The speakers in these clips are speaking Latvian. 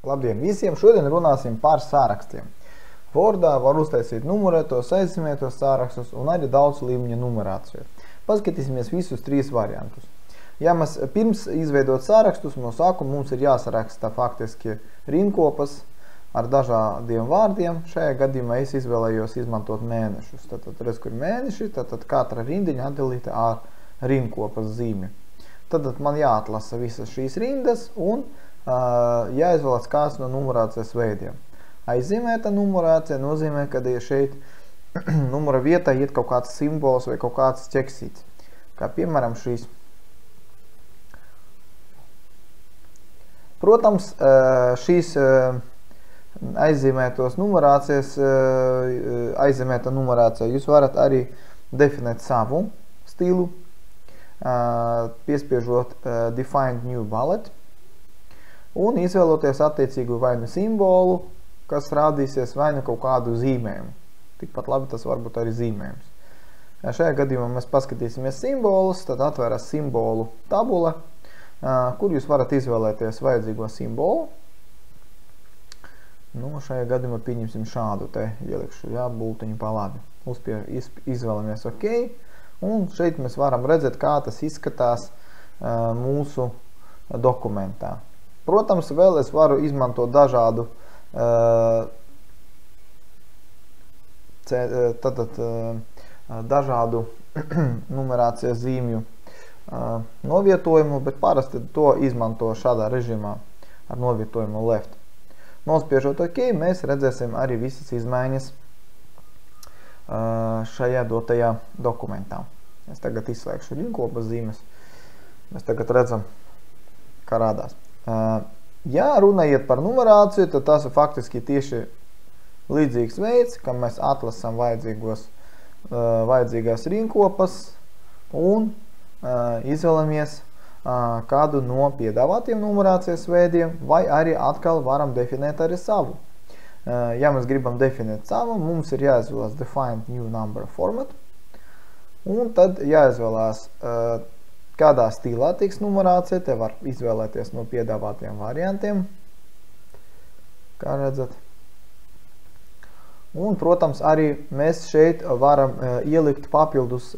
Labdien visiem! Šodien runāsim par sārakstiem. Wordā var uztaisīt numurētos, aizzīmētos sārakstus un arī daudz līmeņa numerāciju. Paskatīsimies visus trīs variantus. Ja mēs pirms izveidot sārakstus, no sākuma mums ir jāsaraksta faktiski rinkopas ar dažādiem vārdiem. Šajā gadījumā es izvēlējos izmantot mēnešus. Tad redz, kur mēneši, tad katra rindiņa atdalīta ar rinkopas zīmi. Tad man jāatlasa visas šīs rindas un jāizvēlas kāds no numerācijas veidiem. Aizzīmēta numerācija nozīmē, ka šeit numura vietā iet kaut kāds simbols vai kaut kāds ķeksīts. Kā piemēram šīs. Protams, šīs aizzīmētos numerācijas, aizzīmēta numerācija, jūs varat arī definēt savu stilu, piespiežot Define New Bullet un izvēloties attiecīgu vai nu simbolu, kas rādīsies vai nu kaut kādu zīmējumu. Tikpat labi tas var būt arī zīmējums. Šajā gadījumā mēs paskatīsimies simbolus, tad atveras simbolu tabula, kur jūs varat izvēlēties vajadzīgo simbolu. Šajā gadījumā pieņemsim šādu te ielikšu, bultiņu pa labi. Izvēlamies OK. Un šeit mēs varam redzēt, kā tas izskatās mūsu dokumentā. Protams, vēl es varu izmantot dažādu numerācijas zīmju novietojumu, bet parasti to izmanto šādā režīmā ar novietojumu left. Nospiežot OK, mēs redzēsim arī visas izmaiņas šajā dotajā dokumentā. Es tagad izslēgšu rinkopas zīmes. Mēs tagad redzam, kā rādās. Ja runājot par numerāciju, tad tas ir faktiski tieši līdzīgs veids, ka mēs atlasam vajadzīgās rinkopas un izvēlamies kādu no piedāvātiem numerācijas veidiem, vai arī atkal varam definēt arī savu. Ja mēs gribam definēt savu, mums ir jāizvēlās Define New Number Format, un tad jāizvēlās kādā stilā tiks numerācija, te var izvēlēties no piedāvātiem variantiem, kā redzat. Un, protams, arī mēs šeit varam ielikt papildus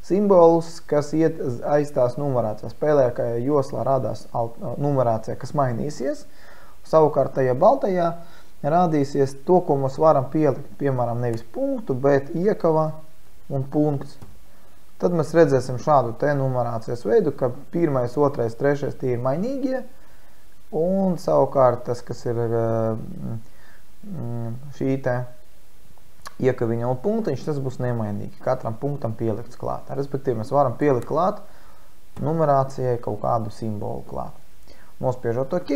simbolus, kas iet aiz tās numerācijas. Spēlēkajā joslā rādās numerācija, kas mainīsies, savukārt tajā baltajā rādīsies to, ko mēs varam pielikt, piemēram, nevis punktu, bet iekava un punkts. Tad mēs redzēsim šādu te numerācijas veidu, ka 1., 2., 3. tie ir mainīgie, un savukārt tas, kas ir šī te iekaviņa un punktiņš, tas būs nemainīgi. Katram punktam pielikts klāt. Respektīvi, mēs varam pielikt klāt numerācijai kaut kādu simbolu klāt. Nospiežot OK,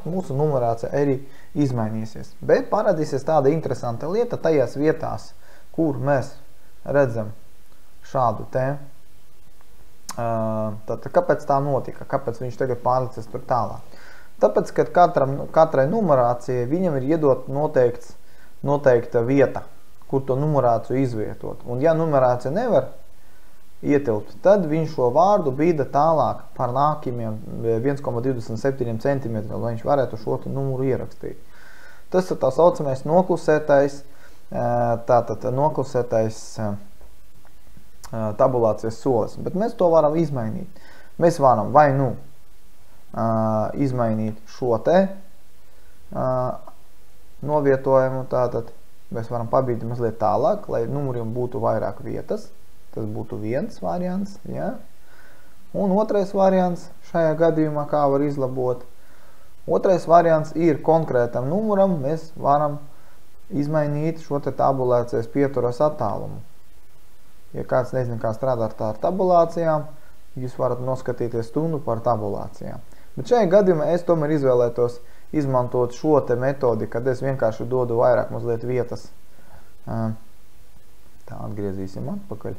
mūsu numerācija arī izmainīsies. Bet parādīsies tāda interesanta lieta tajās vietās, kur mēs redzam šādu te. Tad kāpēc tā notika? Kāpēc viņš tagad pārlicies tur tālāk? Tāpēc, ka katrai numerācijai viņam ir iedot noteikta vieta, kur to numerāciju izvietot. Un ja numerācija nevar ietilpt, tad viņš šo vārdu bīda tālāk par nākamiem 1,27 cm, lai viņš varētu šo numuru ierakstīt. Tas ir tā saucamais noklusētais, tabulācijas solis, bet mēs to varam izmainīt. Mēs varam vai nu izmainīt šo te novietojumu, tātad mēs varam pabīdīt mazliet tālāk, lai numuriem būtu vairāk vietas. Tas būtu viens variants, ja? Un otrais variants šajā gadījumā, kā var izlabot. Otrais variants ir konkrētam numuram, mēs varam izmainīt šo te tabulācijas pieturas attālumu. Ja kāds nezina, kā strādāt ar tabulācijām, jūs varat noskatīties stundu par tabulācijām. Bet šajā gadījumā es tomēr izvēlētos izmantot šo te metodi, kad es vienkārši dodu vairāk mazliet vietas. Tā, atgriezīsim atpakaļ.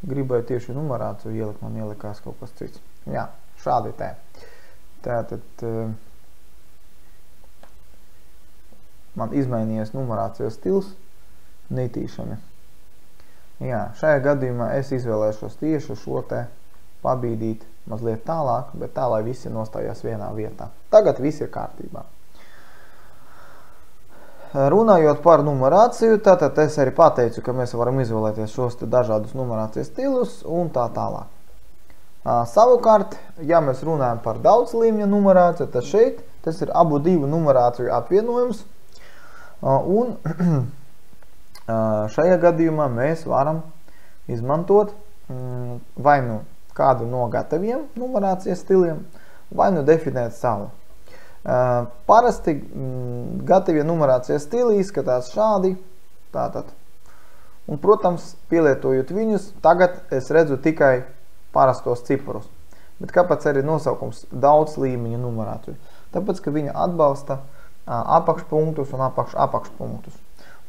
Gribēju tieši numerāciju ielikt, man ielikās kaut kas cits. Jā, šādi te. Tātad man izmainījies numerācijas stils netīšami. Jā, šajā gadījumā es izvēlēšos tieši šo te pabīdīt mazliet tālāk, bet tā, lai visi nostājās vienā vietā. Tagad viss ir kārtībā. Runājot par numerāciju, tātad es arī pateicu, ka mēs varam izvēlēties šos te dažādus numerācijas stilus un tā tālāk. Savukārt, ja mēs runājam par daudz līmeņa numerāciju, tad šeit tas ir abu divu numerāciju apvienojums. Un šajā gadījumā mēs varam izmantot vai nu kādu no gataviem numerācijas stiliem, vai nu definēt savu. Parasti gatavie numerācijas stili izskatās šādi, tātad. Un, protams, pielietojot viņus, tagad es redzu tikai parastos ciparus. Bet kāpēc arī nosaukums daudz līmeņa numerāciju? Tāpēc, ka viņa atbalsta apakšpunktus un apakšpunktus.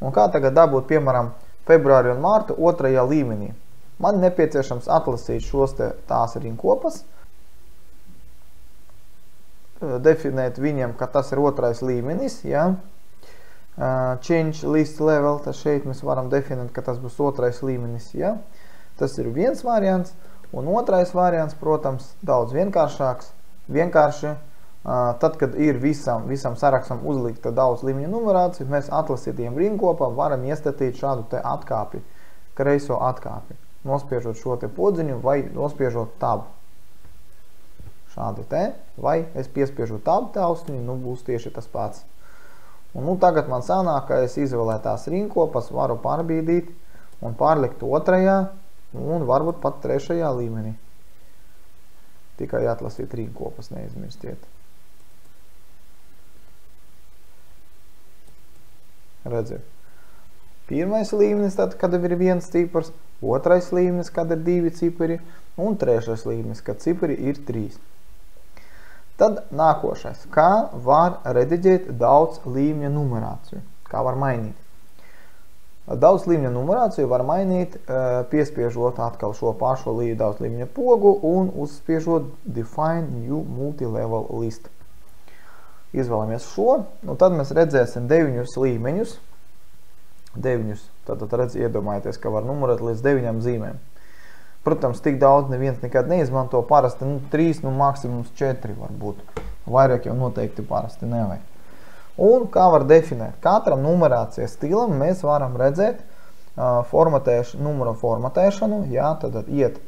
Un kā tagad dabūt, piemēram, februāri un mārtu otrajā līmenī? Man nepieciešams atlasīt šos tās rinkopas, definēt viņiem, ka tas ir otrais līmenis, ja? Change list level, tad šeit mēs varam definēt, ka tas būs otrais līmenis, ja? Tas ir viens variants, un otrais variants, protams, daudz vienkāršāks. Vienkārši, tad, kad ir visam sarakstam uzlikta daudz līmeņa numerācija, mēs atlasītiem rinkopam varam iestatīt šādu te atkāpi, kreiso atkāpi, nospiežot šo te podziņu vai nospiežot tabu. Šādi te, vai es piespiežu tabu taustiņu, nu būs tieši tas pats. Un nu tagad man sanāk, ka es izvēlētās rinkopas varu pārbīdīt un pārlikt otrajā un varbūt pat trešajā līmenī. Tikai atlasīt rinkopas, neizmirstiet. Redziet. Pirmais līmenis, tad, kad ir viens cipars, otrais līmenis, kad ir divi cipari, un trešais līmenis, kad cipari ir 3. Tad nākošais, kā var rediģēt daudz līmeņa numerāciju, kā var mainīt. Daudz līmeņa numerāciju var mainīt, piespiežot atkal šo pašu daudz līmeņa pogu un uzspiežot Define New Multilevel List. Izvēlamies šo, un tad mēs redzēsim 9 līmeņus. 9, tad iedomājieties, ka var numurēt līdz 9 zīmēm. Protams, tik daudz neviens nekad neizmanto, parasti 3, maksimums 4 varbūt. Vairāk jau noteikti parasti nevajag. Un kā var definēt? Katram numerācijas stilam mēs varam redzēt numura formatēšanu, jā, tad iet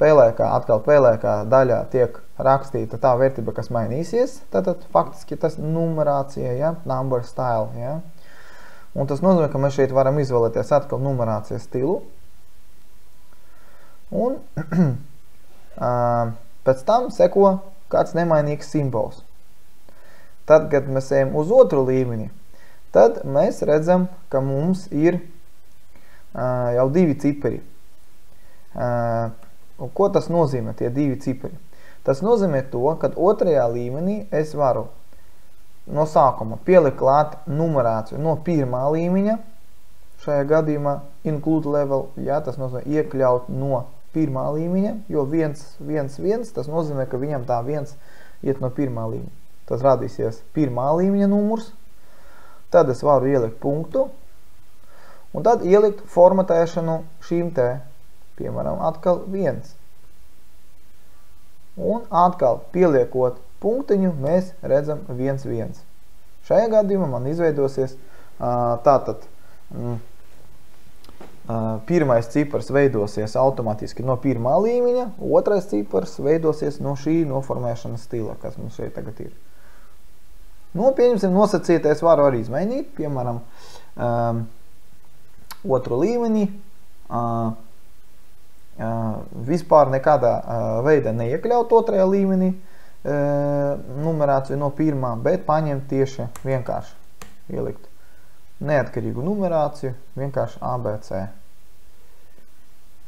PLK, atkal PLK daļā tiek rakstīta tā vērtība, kas mainīsies, tad faktiski tas numerācija, jā, number style, jā. Un tas nozīmē, ka mēs šeit varam izvēlēties atkal numerācijas stilu. Un pēc tam seko kāds nemainīgs simbols. Tad, kad mēs ejam uz otru līmeni, tad mēs redzam, ka mums ir jau 2 cipari. Un ko tas nozīmē, tie 2 cipari? Tas nozīmē to, ka otrajā līmenī es varu no sākuma pielikt klāt numerāciju no pirmā līmeņa, šajā gadījumā include level, jā, tas nozīmē iekļaut no pirmā līmeņa, jo 1, 1, 1, tas nozīmē, ka viņam tā 1 iet no pirmā līmeņa. Tas radīsies pirmā līmeņa numurs, tad es varu ielikt punktu, un tad ielikt formatēšanu šīm te, piemēram, atkal 1. Un atkal pieliekot punktiņu, mēs redzam 1, 1. Šajā gadījumā man izveidosies tātad pirmais cipars veidosies automātiski no pirmā līmeņa, otrais cipars veidosies no šī noformēšanas stila, kas mums šeit tagad ir. Nu, pieņemsim, nosacīties varu arī izmainīt, piemēram, otru līmeni, vispār nekādā veidā neiekļaut otrajā līmenī numerāciju no pirmā, bet paņemt tieši vienkārši ielikt neatkarīgu numerāciju, vienkārši ABC.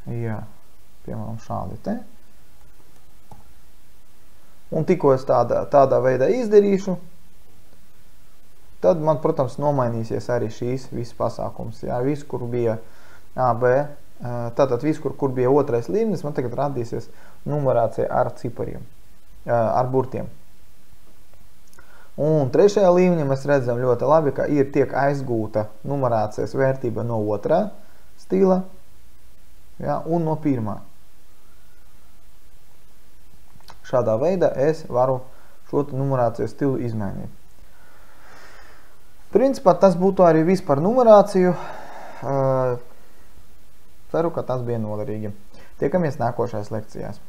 Jā, piemēram, šādi te. Un tikko es tādā veidā izdarīšu, tad man, protams, nomainīsies arī šīs visas pasākums. Jā, viss, kur bija AB, tātad viss, kur bija otrais līmenis, man tagad radīsies numerācija ar cipariem, ar burtiem. Un trešajā līmenī mēs redzam ļoti labi, ka tiek aizgūta numerācijas vērtība no otrā stila, ja, un no pirmā. šādā veidā es varu šo numerācijas stilu izmainīt. Principā tas būtu arī viss par numerāciju. Ceru, ka tas bija noderīgi. Tiekamies nākošais lekcijās.